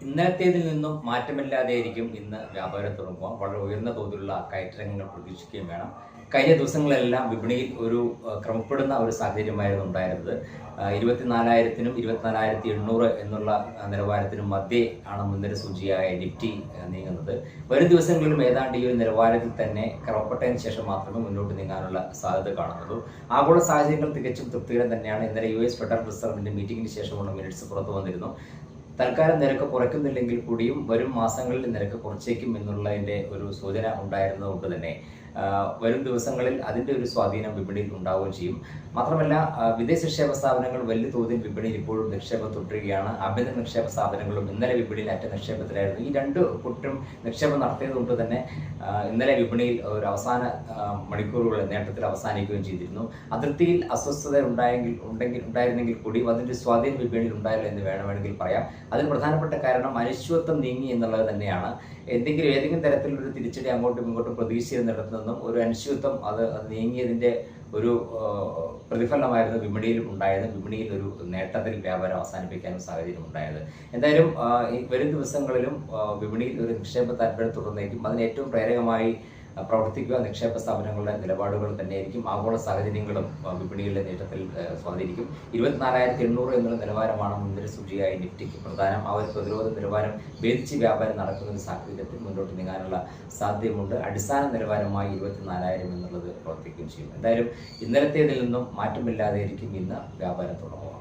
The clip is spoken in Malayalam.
ഇന്നലത്തേതിൽ നിന്നും മാറ്റമില്ലാതെയായിരിക്കും ഇന്ന് വ്യാപാരം തുടങ്ങുക. വളരെ ഉയർന്ന തോതിലുള്ള കയറ്റിറക്കങ്ങൾ പ്രതീക്ഷിക്കുകയും വേണം. കഴിഞ്ഞ ദിവസങ്ങളെല്ലാം വിപണിയിൽ ഒരു ക്രമപ്പെടുന്ന ഒരു സാഹചര്യമായിരുന്നു ഉണ്ടായിരുന്നത്. 24,000-നും 24,800 എന്നുള്ള നിലവാരത്തിനും മധ്യേ ആണ് മുൻനിര സൂചിയായ നിഫ്റ്റി നീങ്ങുന്നത്. വരും ദിവസങ്ങളിലും ഏതാണ്ട് ഈ ഒരു നിലവാരത്തിൽ തന്നെ ക്രമപ്പെട്ടതിന് ശേഷം മാത്രമേ മുന്നോട്ട് നീങ്ങാനുള്ള സാധ്യത കാണുന്നുള്ളൂ. ആഗോള സാഹചര്യങ്ങൾ തികച്ചും തൃപ്തികരം തന്നെയാണ്. ഇന്നലെ US ഫെഡറൽ റിസർവിന്റെ മീറ്റിംഗിന് ശേഷമുള്ള മിനിറ്റ്സ് പുറത്തു വന്നിരുന്നു. തൽക്കാലം നിരക്ക് കുറയ്ക്കുന്നില്ലെങ്കിൽ കൂടിയും വരും മാസങ്ങളിൽ നിരക്ക് കുറച്ചേക്കും എന്നുള്ളതിൻ്റെ ഒരു സൂചന ഉണ്ടായിരുന്നതുകൊണ്ട് തന്നെ വരും ദിവസങ്ങളിൽ അതിൻ്റെ ഒരു സ്വാധീനം വിപണിയിൽ ഉണ്ടാവുകയും ചെയ്യും. മാത്രമല്ല, വിദേശ നിക്ഷേപ സ്ഥാപനങ്ങൾ വലിയ തോതിൽ വിപണിയിൽ ഇപ്പോഴും നിക്ഷേപം തുടരുകയാണ്. ആഭ്യന്തര നിക്ഷേപ സ്ഥാപനങ്ങളും ഇന്നലെ വിപണിയിൽ അറ്റ നിക്ഷേപത്തിലായിരുന്നു. ഈ രണ്ട് കൂട്ടരും നിക്ഷേപം നടത്തിയതുകൊണ്ട് തന്നെ ഇന്നലെ വിപണിയിൽ ഒരു അവസാന മണിക്കൂറുകൾ നേട്ടത്തിൽ അവസാനിക്കുകയും ചെയ്തിരുന്നു. അതിർത്തിയിൽ അസ്വസ്ഥത ഉണ്ടായിരുന്നെങ്കിൽ കൂടിയും അതിൻ്റെ സ്വാധീനം വിപണിയിൽ ഉണ്ടായില്ല എന്ന് വേണമെങ്കിൽ പറയാം. അതിന് പ്രധാനപ്പെട്ട കാരണം അനിശ്ചിതത്വം നീങ്ങി എന്നുള്ളത് തന്നെയാണ്. ഏതെങ്കിലും തരത്തിലൊരു തിരിച്ചടി അങ്ങോട്ടും ഇങ്ങോട്ടും പ്രതീക്ഷിച്ചിരുന്നിടത്തു നിന്നും ഒരു അനിശ്ചിതത്വം അത് നീങ്ങിയതിൻ്റെ ഒരു പ്രതിഫലനമായിരുന്നു വിപണിയിൽ ഉണ്ടായത്. വിപണിയിൽ ഒരു നേട്ടത്തിൽ വ്യാപാരം അവസാനിപ്പിക്കാനും സാഹചര്യം ഉണ്ടായത്. എന്തായാലും വരും ദിവസങ്ങളിലും വിപണിയിൽ ഒരു നിക്ഷേപ താല്പര്യം തുടർന്നേക്കും. അതിന് ഏറ്റവും പ്രേരകമായി പ്രവർത്തിക്കുക നിക്ഷേപ സ്ഥാപനങ്ങളുടെ നിലപാടുകൾ തന്നെയായിരിക്കും. ആഗോള സാഹചര്യങ്ങളും വിപണിയിലെ നേട്ടത്തിൽ സ്വാധീനിക്കും. 24,800 എന്നുള്ള നിലവാരമാണ് മുൻനിര സൂചിയായ നിഫ്റ്റിക്ക് പ്രധാനം. ആ ഒരു പ്രതിരോധ നിലവാരം ഭേദിച്ച് വ്യാപാരം നടക്കുന്ന ഒരു സാഹചര്യത്തിൽ മുന്നോട്ട് നീങ്ങാനുള്ള സാധ്യതയുണ്ട്. അടിസ്ഥാന നിലവാരമായി 24,000 എന്നുള്ളത് പ്രവർത്തിക്കുകയും ചെയ്യും. എന്തായാലും ഇന്നലത്തേതിൽ നിന്നും മാറ്റമില്ലാതെയായിരിക്കും ഇന്ന് വ്യാപാരം തുടങ്ങുക.